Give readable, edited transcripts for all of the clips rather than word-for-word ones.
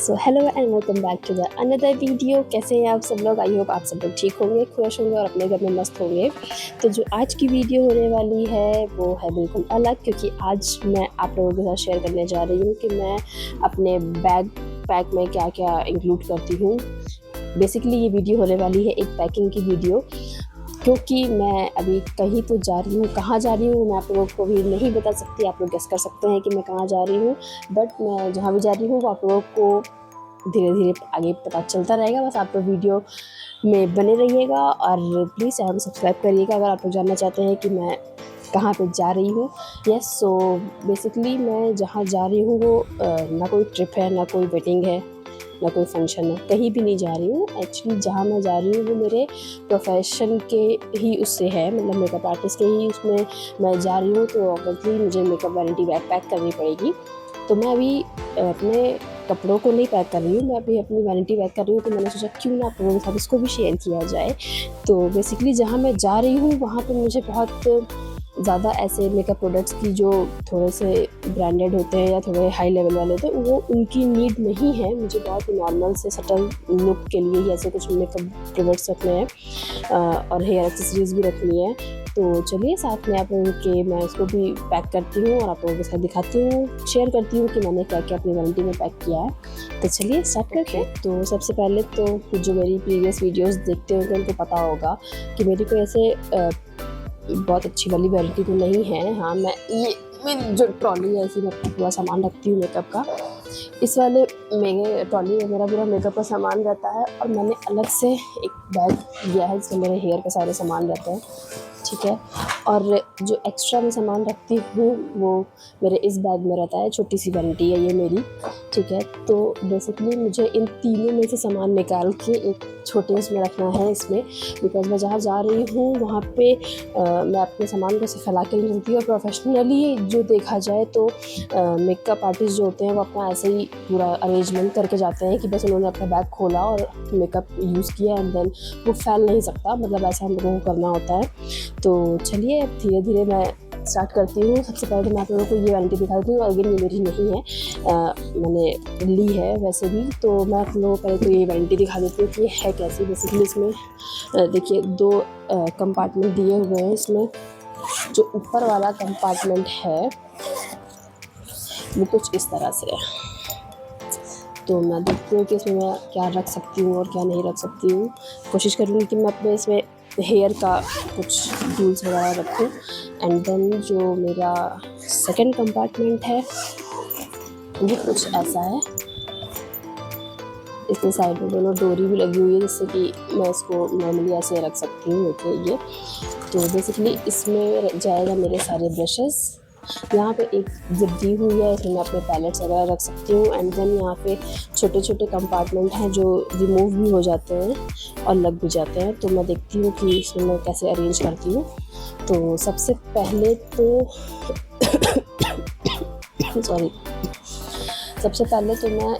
So hello and welcome back to the another video. कैसे हैं आप सब लोग? आई होप आप सब लोग ठीक होंगे, खुश होंगे और अपने घर में मस्त होंगे। तो जो आज की वीडियो होने वाली है वो है बिल्कुल अलग, क्योंकि आज मैं आप लोगों के साथ शेयर करने जा रही हूँ कि मैं अपने बैग पैक में क्या क्या इंक्लूड करती हूँ। बेसिकली ये वीडियो होने वाली है एक पैकिंग की वीडियो, क्योंकि मैं अभी कहीं तो जा रही हूँ। कहाँ जा रही हूँ मैं आप लोगों को भी नहीं बता सकती, आप लोग गेस कर सकते हैं कि मैं कहाँ जा रही हूँ। बट मैं जहाँ भी जा रही हूँ वो आप लोगों को धीरे धीरे आगे पता चलता रहेगा। बस आप लोग वीडियो में बने रहिएगा और प्लीज़ चैनल सब्सक्राइब करिएगा अगर आप लोग जानना चाहते हैं कि मैं कहाँ पे जा रही हूँ। यस, सो बेसिकली मैं जहाँ जा रही हूँ वो ना कोई ट्रिप है, ना कोई वेडिंग है, ना कोई फंक्शन है, कहीं भी नहीं जा रही हूँ। एक्चुअली जहाँ मैं जा रही हूँ वो मेरे प्रोफेशन के ही उससे है, मतलब मेकअप आर्टिस्ट के ही उसमें मैं जा रही हूँ। तो ऑब्वियसली मुझे मेकअप वैनिटी बैग पैक करनी पड़ेगी। तो मैं अभी अपने कपड़ों को नहीं पैक कर रही हूँ, मैं अभी अपनी वैनिटी पैक कर रही हूँ। तो मैंने सोचा क्यों ना आप लोगों के साथ इसको भी शेयर किया जाए। तो बेसिकली जहाँ मैं जा रही हूँ वहाँ पर मुझे बहुत ज़्यादा ऐसे मेकअप प्रोडक्ट्स की जो थोड़े से ब्रांडेड होते हैं या थोड़े हाई लेवल वाले होते हैं वो उनकी नीड नहीं है। मुझे बहुत नॉर्मल से सटल लुक के लिए ही ऐसे कुछ मेकअप प्रोडक्ट्स रखने हैं और हेयर एक्सेसरीज भी रखनी है। तो चलिए साथ में आप लोगों के मैं इसको भी पैक करती हूँ और आप लोगों के साथ दिखाती हूँ, शेयर करती हूँ कि मैंने क्या क्या अपनी वैनिटी में पैक किया है। तो चलिए स्टार्ट करते हैं। तो सबसे पहले तो जो मेरी प्रीवियस वीडियोस देखते होंगे उनको पता होगा कि मेरी कोई ऐसे बहुत अच्छी वाली वैरायटी तो नहीं है। हाँ, मैं ये मेरी जो ट्रॉली है इसी में पूरा सामान रखती हूँ मेकअप का। इस वाले मेरे ट्रॉली में मेरा पूरा मेकअप का सामान रहता है और मैंने अलग से एक बैग लिया है जिसमें मेरे हेयर के सारे सामान रहते हैं, ठीक है। और जो एक्स्ट्रा मैं सामान रखती हूँ वो मेरे इस बैग में रहता है। छोटी सी वैनिटी है ये मेरी, ठीक है। तो बेसिकली मुझे इन तीनों में से सामान निकाल के एक छोटे उसमें रखना है इसमें, बिकॉज मैं जहाँ जा रही हूँ वहाँ पे मैं अपने सामान को ऐसे फैला के नहीं चलती। और प्रोफेशनली जो देखा जाए तो मेकअप आर्टिस्ट जो होते हैं वो अपना ऐसे ही पूरा अरेंजमेंट करके जाते हैं कि बस उन्होंने अपना बैग खोला और मेकअप यूज़ किया एंड देन वो फैल नहीं सकता, मतलब ऐसा हम लोगों को करना होता है। तो चलिए अब धीरे धीरे मैं स्टार्ट करती हूँ। सबसे पहले तो मैं आप लोगों को ये वैनिटी दिखा देती हूँ। अगेन ये मेरी नहीं है, मैंने ली है वैसे भी। तो मैं आप लोगों को पहले तो ये वैनिटी दिखा देती हूँ कि ये है कैसी। बेसिकली इसमें देखिए 2 कंपार्टमेंट दिए हुए हैं। इसमें जो ऊपर वाला कंपार्टमेंट है वो कुछ इस तरह से है। तो मैं देखती हूँ कि इसमें मैं क्या रख सकती हूँ और क्या नहीं रख सकती हूँ। कोशिश करूँगी कि मैं अपने इसमें हेयर का कुछ टूल्स वगैरह रखूँ। एंड देन जो मेरा सेकंड कंपार्टमेंट है वो कुछ ऐसा है। इसके साइड में दोनों डोरी भी लगी हुई है जिससे कि मैं इसको नॉर्मली ऐसे रख सकती हूँ। ओके, ये तो बेसिकली इसमें जाएगा मेरे सारे ब्रशेस। यहाँ पे एक जिप दी हुई है, इसमें मैं अपने पैलेट्स वगैरह रख सकती हूँ। एंड देन यहाँ पे छोटे छोटे कंपार्टमेंट हैं जो रिमूव भी हो जाते हैं और लग भी जाते हैं। तो मैं देखती हूँ कि इसमें मैं कैसे अरेंज करती हूँ। तो सबसे पहले तो सॉरी, सबसे पहले तो मैं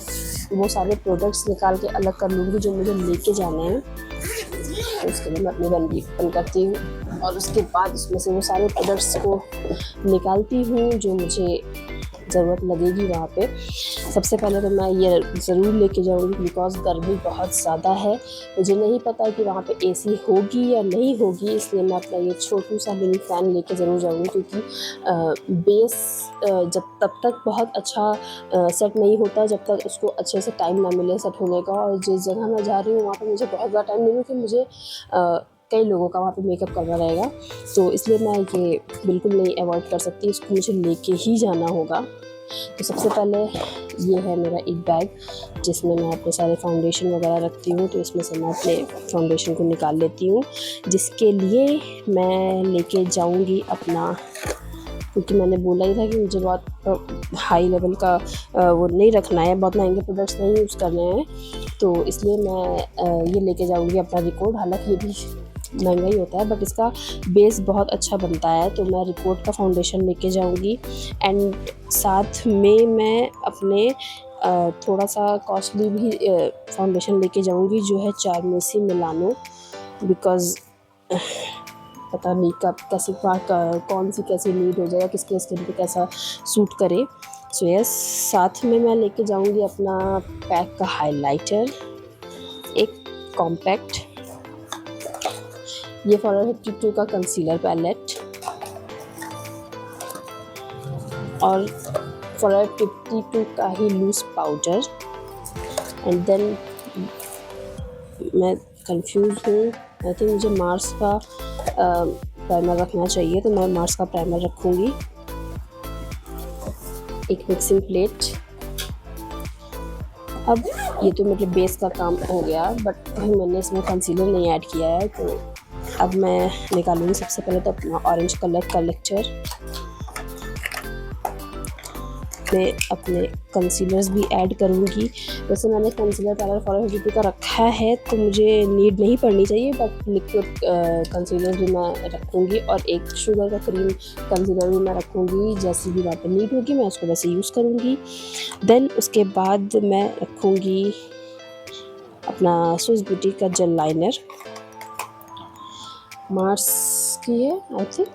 वो सारे प्रोडक्ट्स निकाल के अलग कर लूँगी जो मुझे लेके जाने हैं। तो उसके लिए मैं अपनी वैनिटी ओपन करती हूँ और उसके बाद उसमें से वो सारे प्रोडक्ट्स को निकालती हूँ जो मुझे ज़रूरत लगेगी वहाँ पे। सबसे पहले तो मैं ये ज़रूर लेके जाऊँगी बिकॉज़ गर्मी बहुत ज़्यादा है। मुझे नहीं पता कि वहाँ पे एसी होगी या नहीं होगी, इसलिए मैं अपना ये छोटू सा मिनी फ़ैन लेके ज़रूर जाऊँगी। क्योंकि बेस जब तब तक बहुत अच्छा सेट नहीं होता जब तक उसको अच्छे से टाइम ना मिले सेट होने का। और जिस जगह मैं जा रही हूँ वहाँ पे मुझे बहुत ज़्यादा टाइम नहीं मिले, क्योंकि मुझे कई लोगों का वहाँ पे मेकअप करना रहेगा। तो इसलिए मैं ये बिल्कुल नहीं अवॉइड कर सकती, इसको मुझे लेके ही जाना होगा। तो सबसे पहले ये है मेरा एक बैग जिसमें मैं अपने सारे फाउंडेशन वगैरह रखती हूँ। तो इसमें से मैं अपने फाउंडेशन को निकाल लेती हूँ, जिसके लिए मैं लेके जाऊँगी अपना, क्योंकि मैंने बोला ही था कि मुझे बहुत हाई लेवल का वो नहीं रखना है, बहुत महंगे प्रोडक्ट्स नहीं यूज़ करने हैं। तो इसलिए मैं ये लेके जाऊँगी अपना रिकॉर्ड। हालांकि ये भी महंगा ही होता है बट इसका बेस बहुत अच्छा बनता है। तो मैं रिकॉर्ड का फाउंडेशन लेके जाऊँगी एंड साथ में मैं अपने थोड़ा सा कॉस्टली भी फाउंडेशन लेके जाऊँगी जो है चारमेसी मिलानो। बिकॉज़ पता नहीं कब कैसे कौन सी कैसी नीड हो जाएगा, किसके स्किन पे कैसा सूट करे। सो यस, साथ में मैं लेके जाऊंगी अपना पैक का हाइलाइटर, एक कॉम्पैक्ट, ये फॉरएवर 52 का कंसीलर पैलेट और फॉरएवर 52 का ही लूज पाउडर। एंड देन मैं कंफ्यूज हूँ, आई थिंक मुझे मार्स का प्राइमर रखना चाहिए, तो मैं मार्स का प्राइमर रखूँगी। एक मिक्सिंग प्लेट। अब ये तो मेरे बेस का काम हो गया, बट मैंने इसमें कंसीलर नहीं ऐड किया है, तो अब मैं निकालूंगी सबसे पहले तो अपना ऑरेंज कलर कलेक्टर। मैं अपने कंसीलर्स भी ऐड करूंगी। वैसे मैंने कंसीलर पैलेट फॉरएवर 52 का रखा है, तो मुझे नीड नहीं पड़नी चाहिए, बट लिक्विड कंसीलर भी मैं रखूंगी और एक शुगर का क्रीम कंसीलर भी मैं रखूंगी। जैसी भी वहाँ पर नीड होगी मैं उसको वैसे यूज़ करूंगी। देन उसके बाद मैं रखूंगी अपना स्विस ब्यूटी का जेल लाइनर, मार्स की है आई थिंक,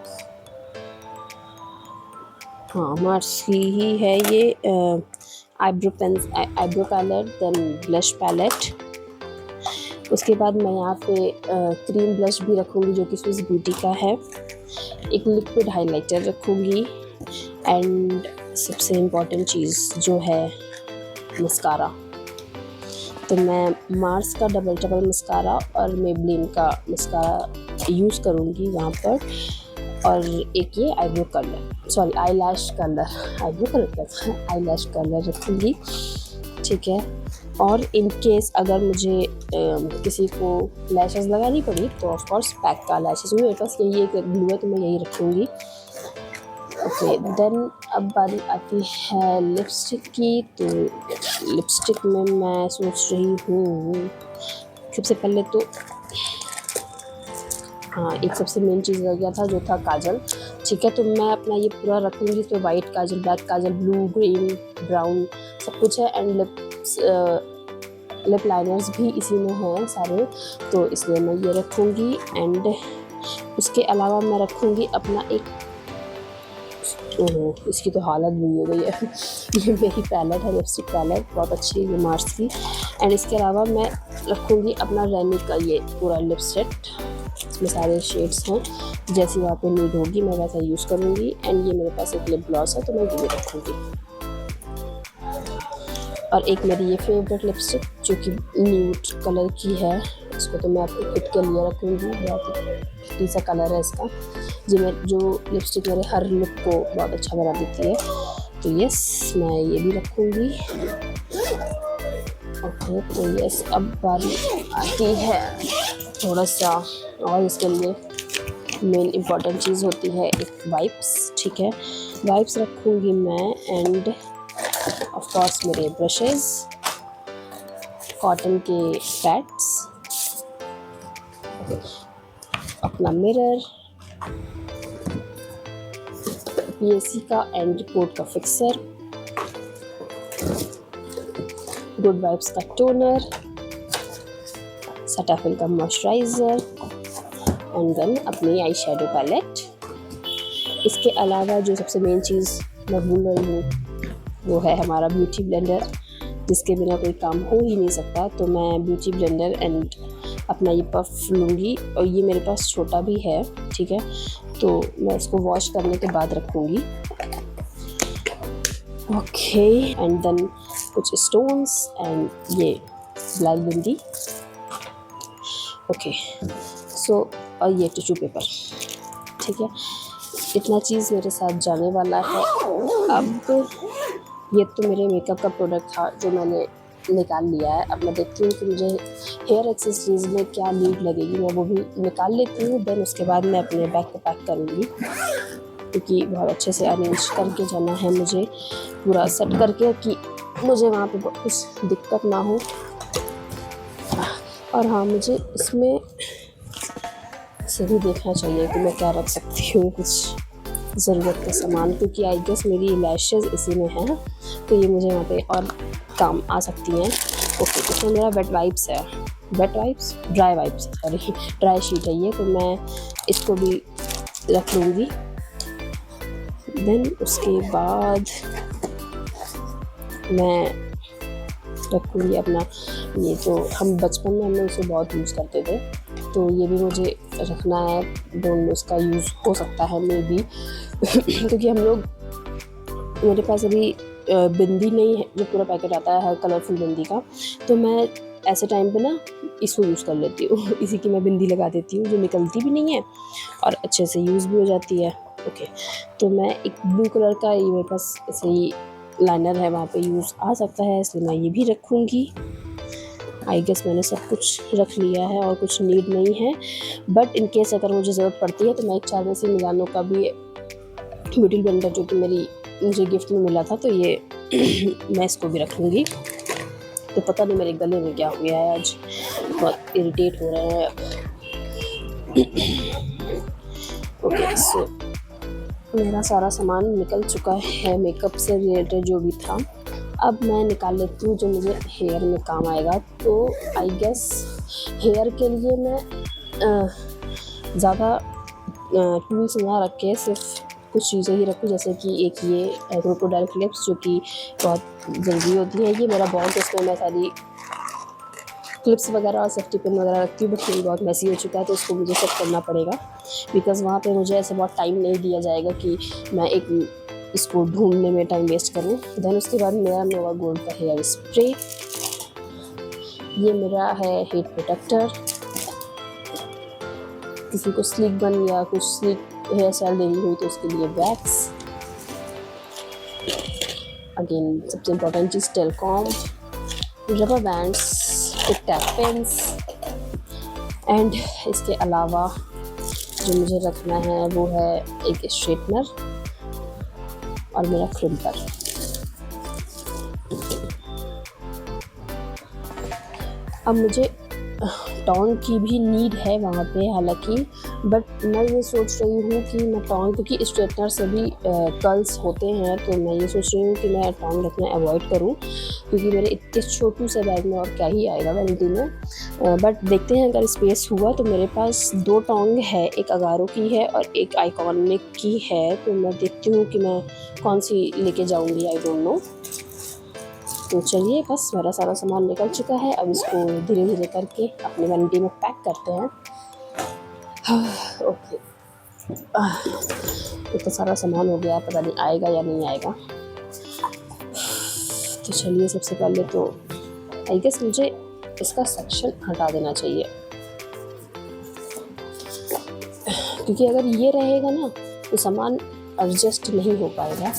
हाँ मार्स की ही है ये। Eyebrow palette, then blush palette. उसके बाद मैं यहाँ पे क्रीम ब्लश भी रखूँगी जो कि स्विस ब्यूटी का है। एक लिक्विड हाइलाइटर रखूँगी एंड सबसे इम्पॉर्टेंट चीज़ जो है मस्कारा। तो मैं मार्स का डबल मस्कारा और मेबलिन का मस्कारा यूज़ करूँगी वहाँ पर, और एक ये eyebrow colour, sorry eyelash colour, eyebrow colour क्या था, आईलैश कलर रखूँगी, ठीक है। और इन केस अगर मुझे किसी को लैशेस लगानी पड़ी तो ऑफ कोर्स पैक का लैशेस, मेरे पास यही एक ग्लू है तो मैं यही रखूँगी। ओके, देन अब बारी आती है लिपस्टिक की। तो लिपस्टिक में मैं सोच रही हूँ सबसे पहले तो हाँ, एक सबसे मेन चीज़ रह गया था जो था काजल, ठीक है। तो मैं अपना ये पूरा रखूँगी, तो वाइट काजल, ब्लैक काजल, ब्लू, ग्रीन, ब्राउन सब कुछ है। एंड लिप लाइनर्स भी इसी में हैं सारे, तो इसलिए मैं ये रखूँगी। एंड उसके अलावा मैं रखूँगी अपना एक, ओहो इसकी तो हालत बुरी हो गई है ये मेरी पैलेट है, लिपस्टिक पैलेट बहुत अच्छी है ये मार्स की। एंड इसके अलावा मैं रखूँगी अपना रैनी का ये पूरा लिप सेट, इसमें सारे शेड्स हैं, जैसी वहाँ पे नीड होगी मैं वैसा यूज़ करूँगी। एंड ये मेरे पास एक लिप ग्लॉस है तो मैं ये रखूँगी। और एक मेरी ये फेवरेट लिपस्टिक जो कि न्यूड कलर की है, इसको तो मैं अपने खुद के लिए रखूँगी, बहुत ही सा कलर है इसका, जो लिपस्टिक मेरे हर लुक को बहुत अच्छा बना देती है। तो यस, मैं ये भी रखूँगी। ओके, तो यस, अब बारी आती है थोड़ा सा, और इसके लिए मेन इम्पॉर्टेंट चीज़ होती है एक वाइप्स, ठीक है। वाइप्स रखूँगी मैं, एंड ऑफ कोर्स मेरे ब्रशेस, कॉटन के पैड्स, अपना मिरर, पीएसी का एंड रिपोर्ट का फिक्सर, गुड वाइब्स का टोनर, सेटाफिल का मॉइस्चराइज़र, एंड देन अपनी आई शेडो पैलेट। इसके अलावा जो सबसे मेन चीज़ मैं भूल रही हूँ वो है हमारा ब्यूटी ब्लेंडर, जिसके बिना कोई काम हो ही नहीं सकता। तो मैं ब्यूटी ब्लेंडर एंड अपना ये पफ लूँगी, और ये मेरे पास छोटा भी है, ठीक है, तो मैं इसको वॉश करने के बाद रखूँगी। ओके, एंड देन कुछ स्टोन्स एंड ये ब्लैक बिंदी। ओके, सो और ये टिश्यू पेपर, ठीक है। इतना चीज़ मेरे साथ जाने वाला है। अब ये तो मेरे मेकअप का प्रोडक्ट था जो मैंने निकाल लिया है। अब मैं देखती हूँ कि मुझे हेयर एक्सेसरीज़ में क्या नीड लगेगी, मैं वो भी निकाल लेती हूँ। देन उसके बाद मैं अपने बैग को पैक करूँगी, क्योंकि बहुत अच्छे से अरेंज करके जाना है मुझे, पूरा सेट करके कि मुझे वहाँ पे कुछ दिक्कत ना हो। और हाँ, मुझे इसमें से भी देखना चाहिए कि मैं क्या रख सकती हूँ, कुछ ज़रूरत का सामान, क्योंकि आई गेस मेरी लैशेज़ इसी में है, तो ये मुझे वहाँ पे और काम आ सकती हैं। ओके, इसमें मेरा वेट वाइप्स है, dry wipes, sorry dry sheet है ये, तो मैं इसको भी रख लूँगी। देन उसके बाद मैं रखूँगी अपना ये, जो हम बचपन में हमने उसे बहुत यूज़ करते थे, तो ये भी मुझे रखना है। डोंट नो उसका यूज़ हो सकता है मे बी क्योंकि हम लोग, मेरे पास अभी बिंदी नहीं है जो पूरा पैकेट आता है हर कलरफुल बिंदी का, तो मैं ऐसे टाइम पे ना इसको यूज़ कर लेती हूँ इसी की मैं बिंदी लगा देती हूँ, जो निकलती भी नहीं है और अच्छे से यूज़ भी हो जाती है। ओके, तो मैं एक ब्लू कलर का, ये मेरे पास ऐसे ही लाइनर है, वहाँ पे यूज़ आ सकता है, इसलिए मैं ये भी रखूँगी। आई गेस मैंने सब कुछ रख लिया है और कुछ नीड नहीं है, बट इन केस अगर मुझे ज़रूरत पड़ती है तो मैं एक चारमेसी मिलानो का भी ब्यूटी ब्लेंडर, जो कि मुझे गिफ्ट में मिला था, तो ये मैं इसको भी रख लूँगी। तो पता नहीं मेरे गले में क्या हो गया है, आज बहुत इरिटेट हो रहा है। ओके, सो मेरा सारा सामान निकल चुका है मेकअप से रिलेटेड जो भी था। अब मैं निकाल लेती हूँ जो मुझे हेयर में काम आएगा। तो आई गेस हेयर के लिए मैं ज़्यादा टूल्स ना रख के सिर्फ कुछ चीज़ें ही रखूँ, जैसे कि एक ये क्रोकोडाइल क्लिप्स, जो कि बहुत ज़रूरी होती है। ये मेरा बॉक्स, इसमें मैं सारी क्लिप्स वगैरह और सेफ्टी पिन वगैरह रखती हूँ, बट ये बहुत मैसी हो चुका है तो इसको मुझे सेट करना पड़ेगा, बिकॉज़ वहाँ पे मुझे ऐसे बहुत टाइम नहीं दिया जाएगा कि मैं इसको ढूंढने में टाइम वेस्ट करूँ। देन उसके बाद मेरा नोवा गोल्ड का हेयर स्प्रे, ये मेरा है हेड प्रोटेक्टर, किसी को स्लीक बन या कुछ स्लीक हेयर स्टाइल देनी हुई तो उसके लिए वैक्स, अगेन सबसे इम्पोर्टेंट चीज़ talcum, rubber bands, tap pens, and इसके अलावा जो मुझे रखना है वो है एक स्ट्रेटनर और मेरा क्रिम्पर। अब मुझे टॉन्ग की भी नीड है वहाँ पे हालांकि, बट मैं ये सोच रही हूँ कि मैं टॉन्ग, क्योंकि स्ट्रेटनर से भी कर्ल्स होते हैं, तो मैं ये सोच रही हूँ कि मैं टॉन्ग रखना अवॉइड करूँ, क्योंकि मेरे इतने छोटू से बैग में और क्या ही आएगा वैनिटी में। बट देखते हैं अगर स्पेस हुआ तो मेरे पास 2 टॉन्ग है, एक अगारो की है और एक आइकॉनिक की है, तो मैं देखती हूँ कि मैं कौन सी लेके जाऊँगी, आई डोंट नो। तो चलिए, बस मेरा सारा सामान निकल चुका है, अब इसको धीरे धीरे करके अपने वैनिटी में पैक करते हैं। ओके, इतना सारा सामान हो गया, पता नहीं आएगा या नहीं आएगा। तो चलिए, सबसे पहले तो आई गेस मुझे इसका सेक्शन हटा देना चाहिए, क्योंकि अगर ये रहेगा ना तो सामान एडजस्ट नहीं हो पाएगा।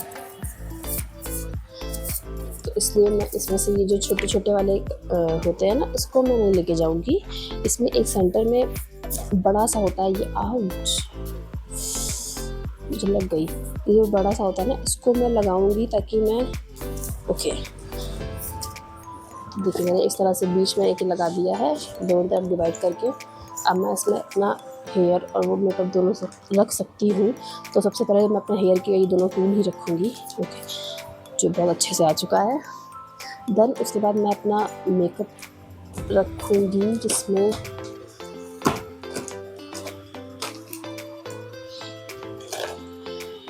तो इसलिए मैं इसमें से ये जो छोटे छोटे वाले होते हैं ना, इसको मैं नहीं लेके जाऊंगी। इसमें एक सेंटर में बड़ा सा होता है, ये आउच मुझे लग गई, ये बड़ा सा होता है ना, इसको मैं लगाऊंगी ताकि मैं, ओके देखिए मैंने इस तरह से बीच में एक लगा दिया है, दोनों तरफ डिवाइड करके। अब मैं इसमें अपना हेयर और वो मेकअप दोनों से रख सकती हूँ। तो सबसे पहले मैं अपने हेयर के ये दोनों टूल ही रखूँगी, ओके, जो बहुत अच्छे से आ चुका है। देन उसके बाद मैं अपना मेकअप रखूँगी, जिसमें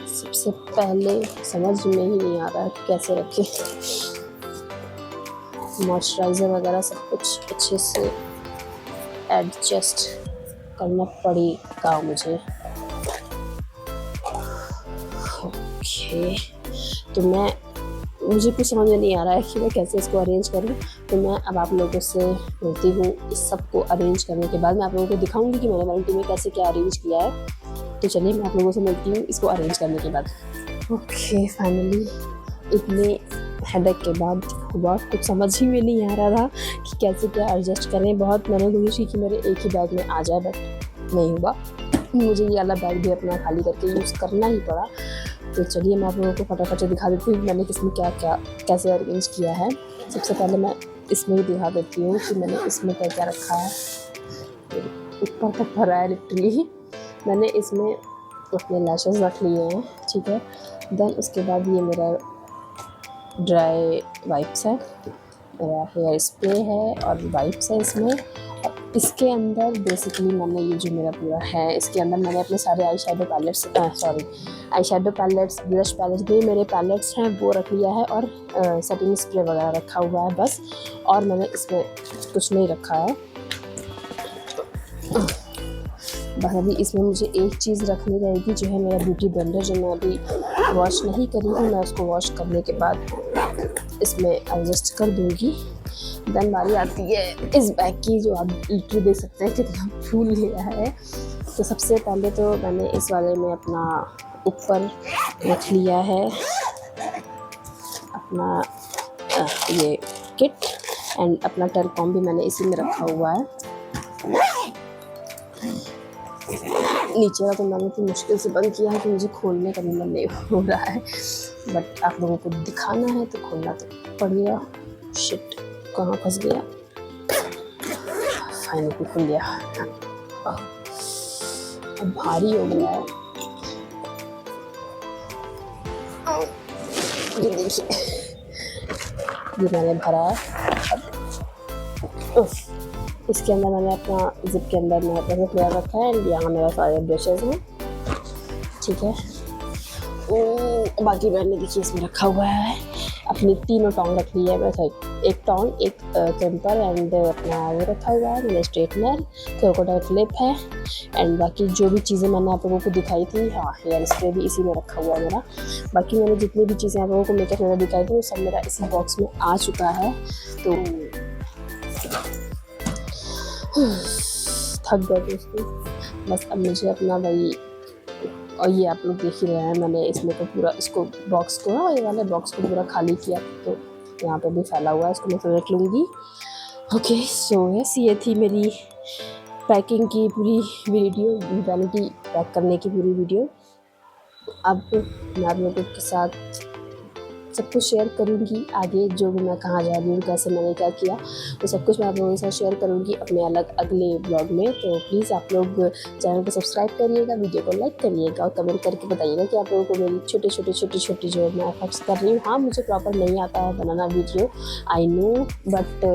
सबसे पहले समझ में ही नहीं आ रहा है कैसे रखें, मॉइस्चराइज़र वगैरह सब कुछ अच्छे से एडजस्ट करना पड़ेगा मुझे। ओके, तो मुझे कुछ समझ में नहीं आ रहा है कि मैं कैसे इसको अरेंज करूं, तो मैं अब आप लोगों से बोलती हूँ। इस सब को अरेंज करने के बाद मैं आप लोगों को दिखाऊंगी कि मैंने वैनिटी में कैसे क्या अरेंज किया है। तो चलिए, मैं आप लोगों से मिलती हूँ इसको अरेंज करने के बाद। ओके, फाइनली इतने हेडेक के बाद हुआ, कुछ समझ ही में नहीं आ रहा था कि कैसे क्या एडजस्ट करें। बहुत मैंने कोशिश की कि मेरे एक ही बैग में आ जाए, बट नहीं हुआ। मुझे ये वाला बैग भी अपना खाली करके यूज़ करना ही पड़ा। तो चलिए, मैं आप लोगों को फटाफट से दिखा देती हूँ मैंने किसमें क्या क्या कैसे अरेंज किया है। सबसे पहले मैं इसमें ही दिखा देती हूँ कि मैंने इसमें क्या क्या रखा है। ऊपर तक भरा है लिटरली। मैंने इसमें अपने लैशेस रख लिए हैं, ठीक है। देन उसके बाद ये मेरा ड्राई वाइप्स है, मेरा हेयर स्प्रे है और वाइप्स है इसमें। इसके अंदर बेसिकली मैंने ये जो मेरा पूरा है, इसके अंदर मैंने अपने सारे eye shadow palettes blush palettes भी मेरे पैलेट्स हैं वो रख लिया है, और सेटिंग स्प्रे वगैरह रखा हुआ है बस, और मैंने इसमें कुछ नहीं रखा है। बस अभी इसमें मुझे एक चीज़ रखनी रहेगी, जो है मेरा ब्यूटी ब्लेंडर, जो मैं अभी वॉश नहीं करी हूँ। मैं उसको वॉश करने के बाद इसमें एडजस्ट कर दूँगी। देन बारी आती है इस बैग की, जो आप लिटरली देख सकते हैं कितना फूल गया है। तो सबसे पहले तो मैंने इस वाले में अपना ऊपर रख लिया है अपना ये किट, एंड अपना टेलकॉम भी मैंने इसी में रखा हुआ है। नीचे का तो मैंने इतनी मुश्किल से बंद किया है कि मुझे खोलने का भी मन नहीं हो रहा है, बट आप लोगों को दिखाना है तो खोलना तो पड़ेगा। शिट, कहाँ फंस गया? फाइनली खुल गया। अब भारी हो गया है ये देखिए, ये मैंने भरा है। अब इसके अंदर मैंने अपना जिप के अंदर मैं अपना फ्लेयर रखा है, एंड यहाँ मेरा सारे ब्रशेज़ हैं, ठीक है। बाकी मैंने देखिए इसमें रखा हुआ है अपनी तीनों टोंग रख ली है। वैसे एक टोंग, एक कैंपर, एंड अपना वो रखा हुआ है मैंने स्ट्रेटनर, क्रोकोडाइल क्लिप है, एंड बाकी जो भी चीज़ें मैंने आप लोगों को दिखाई थी, हाँ हेयर स्प्रे भी इसी में रखा हुआ है मेरा। बाकी मैंने जितनी भी चीज़ें आप लोगों को मेकअप वगैरह दिखाई थी वो सब मेरा इसी बॉक्स में आ चुका है। तो थक गए दोस्तों, बस अब मुझे अपना वही, और ये आप लोग देख ही रहे हैं, मैंने इसमें तो पूरा इसको बॉक्स को, ये वाले बॉक्स को पूरा खाली किया, तो यहाँ पे भी फैला हुआ है, इसको मैं फिर रख लूँगी। ओके, सो यस, ये थी मेरी पैकिंग की पूरी वीडियो, वैनिटी पैक करने की पूरी वीडियो। अब मैं आप लोगों के साथ सब कुछ शेयर करूँगी आगे, जो भी मैं कहाँ जा रही हूँ, कैसे मैंने क्या किया, तो सब कुछ मैं आप लोगों के साथ शेयर करूँगी अपने अगले ब्लॉग में। तो प्लीज़ आप लोग चैनल को सब्सक्राइब करिएगा, वीडियो को लाइक करिएगा, और कमेंट करके बताइएगा कि आप लोगों को मेरी छोटी जो मैं एफर्ट्स कर रही हूँ। हाँ, मुझे प्रॉपर नहीं आता है बनाना वीडियो, आई नो, बट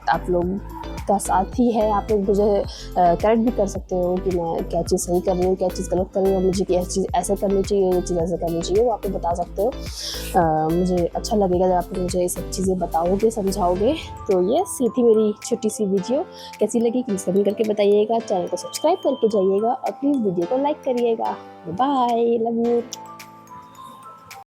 आप लोग का साथ ही है। आप लोग मुझे करेक्ट भी कर सकते हो कि मैं क्या चीज़ सही कर रही हूँ, क्या चीज़ गलत कर रही हूँ, मुझे क्या चीज़ ऐसे करनी चाहिए, ये चीज़ ऐसे करनी चाहिए, वो आप लोग बता सकते हो। मुझे अच्छा लगेगा जब आप मुझे ये सब चीज़ें बताओगे, समझाओगे। तो ये थी मेरी छोटी सी वीडियो, कैसी लगी प्लीज़ कमेंट करके बताइएगा, चैनल को सब्सक्राइब करके जाइएगा, और प्लीज़ वीडियो को लाइक करिएगा। Bye, love you.